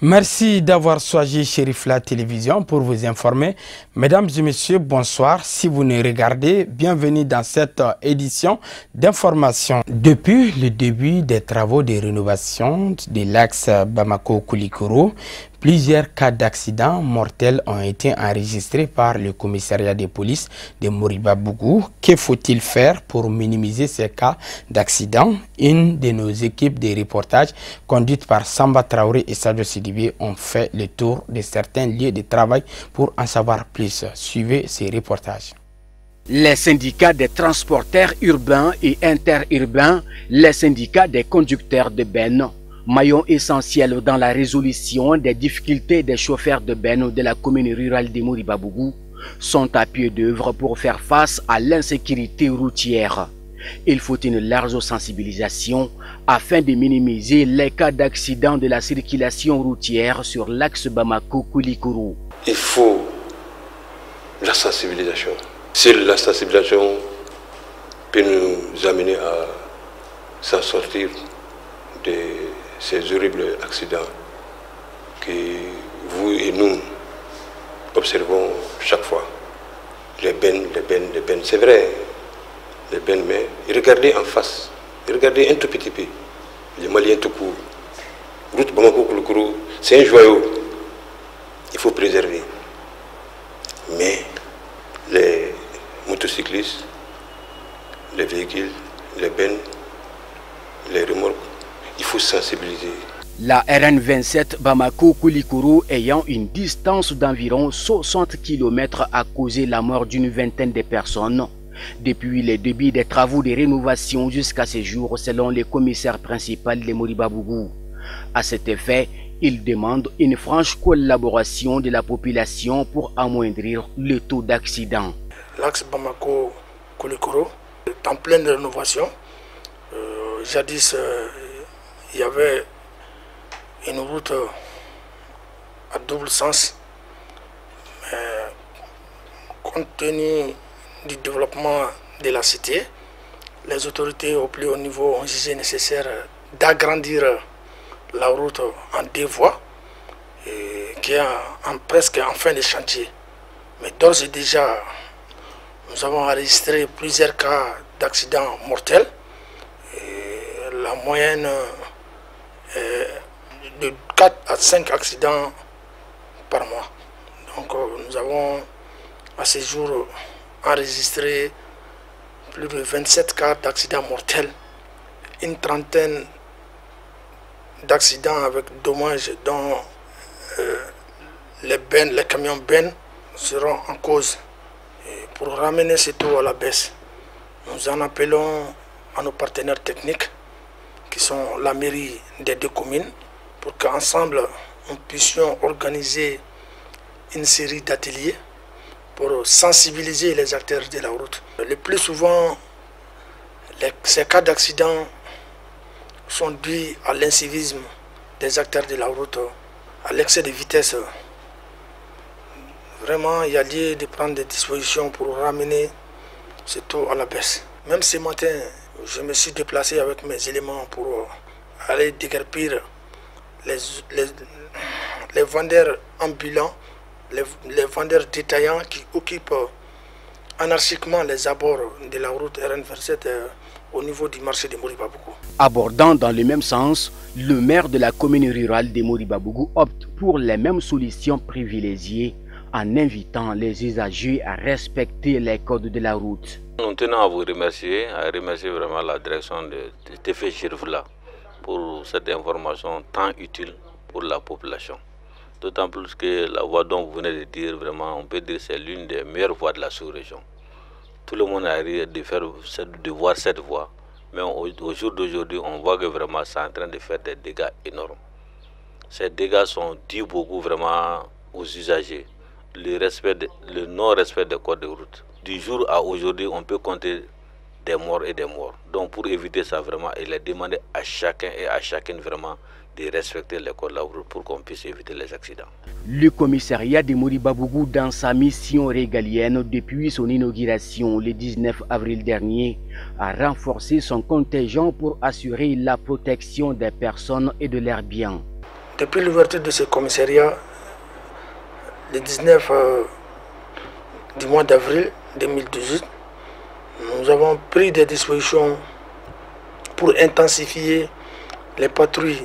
Merci d'avoir choisi Chérif La Télévision pour vous informer. Mesdames et messieurs, bonsoir. Si vous nous regardez, bienvenue dans cette édition d'information. Depuis le début des travaux de rénovation de l'axe Bamako-Koulikoro, plusieurs cas d'accidents mortels ont été enregistrés par le commissariat de police de Moriba-Bougou. Que faut-il faire pour minimiser ces cas d'accidents? Une de nos équipes de reportage, conduite par Samba Traoré et Sadio Sidibé, ont fait le tour de certains lieux de travail pour en savoir plus. Suivez ces reportages. Les syndicats des transporteurs urbains et interurbains, les syndicats des conducteurs de bennes, maillon essentiel dans la résolution des difficultés des chauffeurs de bennes de la commune rurale de Moriba-Bougou, sont à pied d'œuvre pour faire face à l'insécurité routière. Il faut une large sensibilisation afin de minimiser les cas d'accident de la circulation routière sur l'axe Bamako-Koulikoro. Il faut la sensibilisation. Si la sensibilisation peut nous amener à s'en sortir de ces horribles accidents que vous et nous observons chaque fois. Les bennes, c'est vrai, les bennes, mais regardez en face, regardez un tout petit peu, les Maliens tout court. Route Bamako-Koulikoro, c'est un joyau, il faut préserver. Mais les motocyclistes, les véhicules, les bennes, les remorques, il faut sensibiliser. La RN27 Bamako-Koulikoro ayant une distance d'environ 60 km a causé la mort d'une vingtaine de personnes. Depuis le début des travaux de rénovation jusqu'à ce jour, selon le commissaire principal de Moriba-Bougou. À cet effet, il demande une franche collaboration de la population pour amoindrir le taux d'accident. L'axe Bamako-Koulikoro est en pleine rénovation. Jadis, il y avait une route à double sens, mais compte tenu du développement de la cité, les autorités au plus haut niveau ont jugé nécessaire d'agrandir la route en 2 voies, qui est presque en fin de chantier. Mais d'ores et déjà, nous avons enregistré plusieurs cas d'accidents mortels. La moyenne est de 4 à 5 accidents par mois. Donc nous avons à ce jour enregistré plus de 27 cas d'accidents mortels, une trentaine d'accidents avec dommages dont les camions bennes seront en cause. Et pour ramener ce taux à la baisse, nous en appelons à nos partenaires techniques qui sont la mairie des 2 communes pour qu'ensemble nous puissions organiser une série d'ateliers pour sensibiliser les acteurs de la route. Le plus souvent, ces cas d'accident sont dus à l'incivisme des acteurs de la route, à l'excès de vitesse. Vraiment, il y a lieu de prendre des dispositions pour ramener ce taux à la baisse. Même ce matin, je me suis déplacé avec mes éléments pour aller déguerpir les vendeurs ambulants, les vendeurs détaillants qui occupent anarchiquement les abords de la route RN27 au niveau du marché de Moriba-Bougou. Abordant dans le même sens, le maire de la commune rurale de Moriba-Bougou opte pour les mêmes solutions privilégiées en invitant les usagers à respecter les codes de la route. Nous tenons à vous remercier, vraiment la direction de TF Chérif-La pour cette information tant utile pour la population. D'autant plus que la voie dont vous venez de dire, vraiment, on peut dire que c'est l'une des meilleures voies de la sous-région. Tout le monde a ri de voir cette voie, mais au jour d'aujourd'hui, on voit que vraiment c'est en train de faire des dégâts énormes. Ces dégâts sont dus beaucoup vraiment aux usagers, le non-respect des codes de route. Du jour à aujourd'hui, on peut compter des morts et des morts. Donc pour éviter ça vraiment, il est demandé à chacun et à chacune vraiment de respecter les codes de la route pour qu'on puisse éviter les accidents. Le commissariat de Moriba-Bougou, dans sa mission régalienne depuis son inauguration le 19 avril dernier, a renforcé son contingent pour assurer la protection des personnes et de leurs biens. Depuis l'ouverture de ce commissariat, le 19 du mois d'avril 2018, nous avons pris des dispositions pour intensifier les patrouilles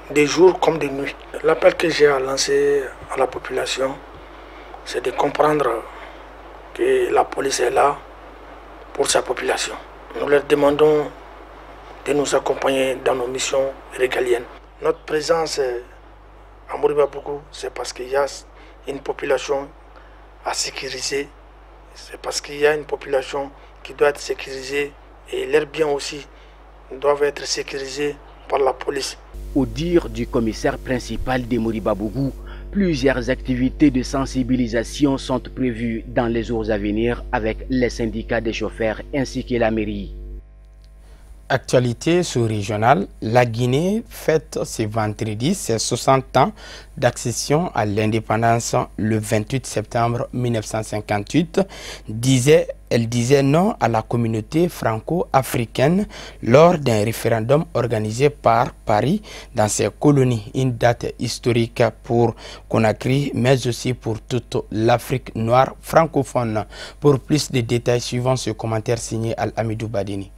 des jours comme de nuit. L'appel que j'ai à lancer à la population, c'est de comprendre que la police est là pour sa population. Nous leur demandons de nous accompagner dans nos missions régaliennes. Notre présence à Moribabougou, c'est parce qu'il y a une population à sécuriser, c'est parce qu'il y a une population qui doit être sécurisée et leurs biens aussi doivent être sécurisés par la police. Au dire du commissaire principal de Moribabougou, plusieurs activités de sensibilisation sont prévues dans les jours à venir avec les syndicats des chauffeurs ainsi que la mairie. Actualité sous-régionale, la Guinée fête ce vendredi ses 60 ans d'accession à l'indépendance le 28 septembre 1958. Elle disait non à la communauté franco-africaine lors d'un référendum organisé par Paris dans ses colonies. Une date historique pour Conakry, mais aussi pour toute l'Afrique noire francophone. Pour plus de détails, suivant ce commentaire signé Al-Amidou Badini.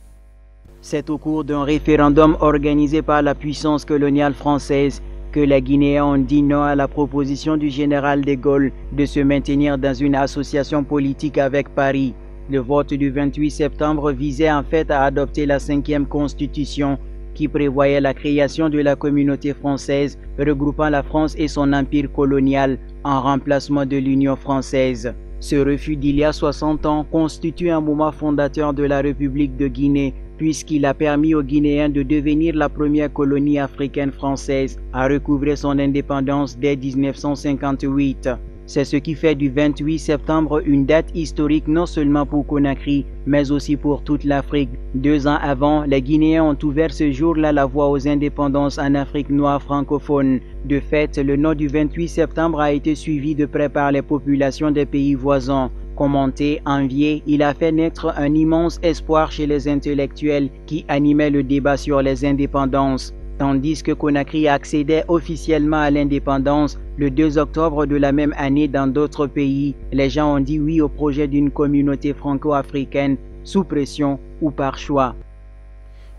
C'est au cours d'un référendum organisé par la puissance coloniale française que les Guinéens ont dit non à la proposition du général de Gaulle de se maintenir dans une association politique avec Paris. Le vote du 28 septembre visait en fait à adopter la 5e constitution qui prévoyait la création de la communauté française regroupant la France et son empire colonial en remplacement de l'Union française. Ce refus d'il y a 60 ans constitue un moment fondateur de la République de Guinée puisqu'il a permis aux Guinéens de devenir la première colonie africaine française à recouvrer son indépendance dès 1958. C'est ce qui fait du 28 septembre une date historique non seulement pour Conakry, mais aussi pour toute l'Afrique. 2 ans avant, les Guinéens ont ouvert ce jour-là la voie aux indépendances en Afrique noire francophone. De fait, le nom du 28 septembre a été suivi de près par les populations des pays voisins. Commenté, envié, il a fait naître un immense espoir chez les intellectuels qui animaient le débat sur les indépendances. Tandis que Conakry accédait officiellement à l'indépendance le 2 octobre de la même année dans d'autres pays, les gens ont dit oui au projet d'une communauté franco-africaine sous pression ou par choix.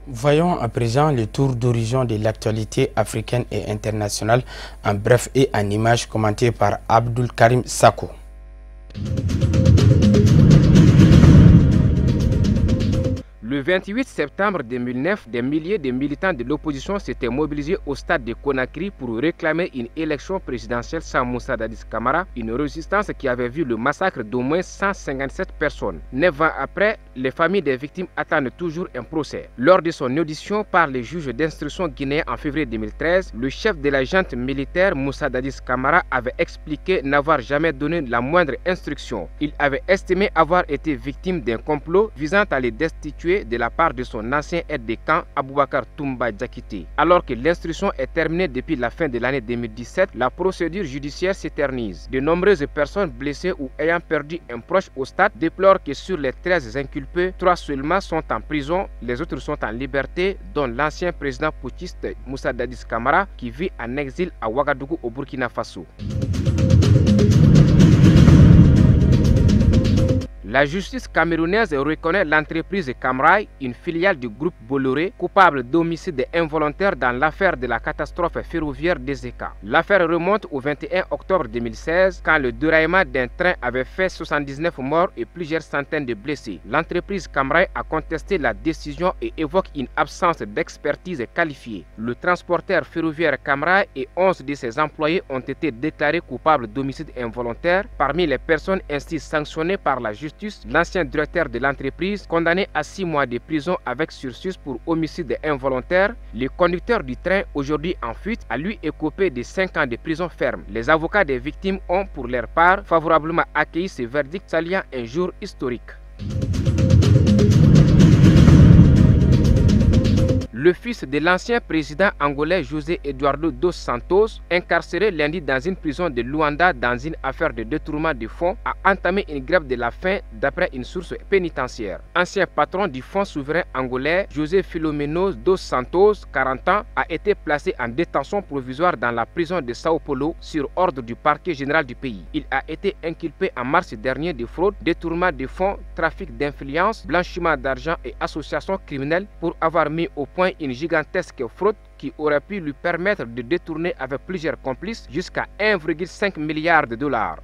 Voyons à présent le tour d'horizon de l'actualité africaine et internationale en bref et en images commenté par Abdul Karim Sako. Le 28 septembre 2009, des milliers de militants de l'opposition s'étaient mobilisés au stade de Conakry pour réclamer une élection présidentielle sans Moussa Dadis Camara, une résistance qui avait vu le massacre d'au moins 157 personnes. 9 ans après, les familles des victimes attendent toujours un procès. Lors de son audition par les juges d'instruction guinéens en février 2013, le chef de la junte militaire Moussa Dadis Camara avait expliqué n'avoir jamais donné la moindre instruction. Il avait estimé avoir été victime d'un complot visant à les destituer de la part de son ancien aide de camp Aboubakar Toumba Diakité. Alors que l'instruction est terminée depuis la fin de l'année 2017, la procédure judiciaire s'éternise. De nombreuses personnes blessées ou ayant perdu un proche au stade déplorent que sur les 13 inculpés, 3 seulement sont en prison, les autres sont en liberté, dont l'ancien président putschiste Moussa Dadis Camara qui vit en exil à Ouagadougou au Burkina Faso. La justice camerounaise reconnaît l'entreprise Camrail, une filiale du groupe Bolloré, coupable d'homicide involontaire dans l'affaire de la catastrophe ferroviaire d'Ezeka. L'affaire remonte au 21 octobre 2016, quand le déraillement d'un train avait fait 79 morts et plusieurs centaines de blessés. L'entreprise Camrail a contesté la décision et évoque une absence d'expertise qualifiée. Le transporteur ferroviaire Camrail et 11 de ses employés ont été déclarés coupables d'homicide involontaire. Parmi les personnes ainsi sanctionnées par la justice, l'ancien directeur de l'entreprise, condamné à 6 mois de prison avec sursis pour homicide involontaire, le conducteur du train, aujourd'hui en fuite, a lui écopé de 5 ans de prison ferme. Les avocats des victimes ont, pour leur part, favorablement accueilli ce verdict saluant un jour historique. Le fils de l'ancien président angolais José Eduardo dos Santos, incarcéré lundi dans une prison de Luanda dans une affaire de détournement de fonds, a entamé une grève de la faim d'après une source pénitentiaire. Ancien patron du Fonds souverain angolais, José Filomeno dos Santos, 40 ans, a été placé en détention provisoire dans la prison de Sao Paulo sur ordre du parquet général du pays. Il a été inculpé en mars dernier de fraude, détournement de fonds, trafic d'influence, blanchiment d'argent et association criminelle pour avoir mis au point une gigantesque fraude qui aurait pu lui permettre de détourner avec plusieurs complices jusqu'à 1,5 milliard de dollars.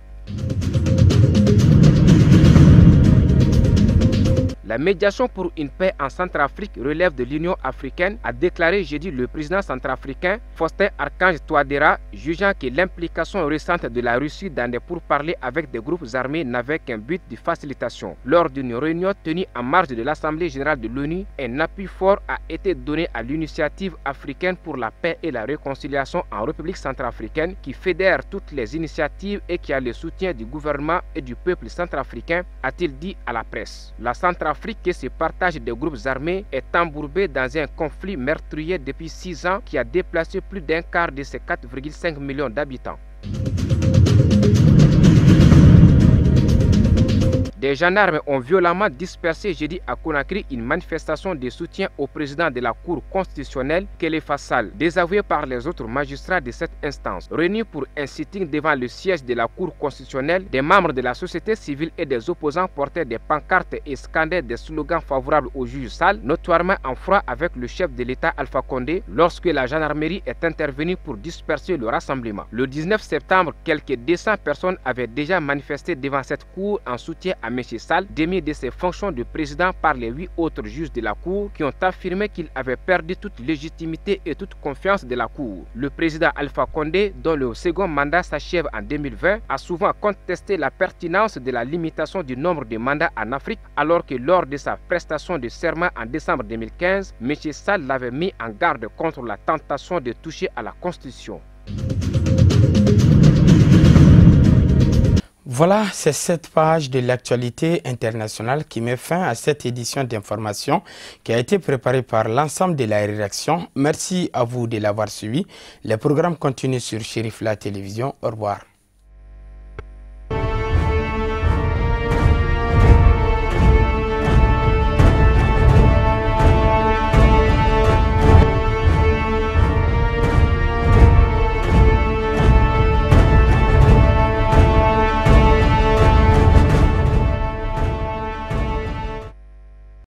La médiation pour une paix en Centrafrique relève de l'Union africaine, a déclaré jeudi le président centrafricain Faustin Archange Touadéra, jugeant que l'implication récente de la Russie dans des pourparlers avec des groupes armés n'avait qu'un but de facilitation. Lors d'une réunion tenue en marge de l'Assemblée générale de l'ONU, un appui fort a été donné à l'initiative africaine pour la paix et la réconciliation en République centrafricaine qui fédère toutes les initiatives et qui a le soutien du gouvernement et du peuple centrafricain, a-t-il dit à la presse. La Centrafrique qui se partage des groupes armés est embourbée dans un conflit meurtrier depuis 6 ans qui a déplacé plus d'un quart de ses 4,5 millions d'habitants. Des gendarmes ont violemment dispersé jeudi à Conakry une manifestation de soutien au président de la Cour constitutionnelle, Kéléfa Sall, désavoué par les autres magistrats de cette instance. Réunis pour un sitting devant le siège de la Cour constitutionnelle, des membres de la société civile et des opposants portaient des pancartes et scandaient des slogans favorables au juge Sall, notoirement en froid avec le chef de l'État Alpha Condé, lorsque la gendarmerie est intervenue pour disperser le rassemblement. Le 19 septembre, quelques 200 personnes avaient déjà manifesté devant cette cour en soutien à M. Sall, démis de ses fonctions de président par les 8 autres juges de la Cour qui ont affirmé qu'il avait perdu toute légitimité et toute confiance de la Cour. Le président Alpha Condé, dont le second mandat s'achève en 2020, a souvent contesté la pertinence de la limitation du nombre de mandats en Afrique, alors que lors de sa prestation de serment en décembre 2015, M. Sall l'avait mis en garde contre la tentation de toucher à la Constitution. Voilà, c'est cette page de l'actualité internationale qui met fin à cette édition d'information qui a été préparée par l'ensemble de la rédaction. Merci à vous de l'avoir suivi. Les programmes continuent sur Chérif La Télévision. Au revoir.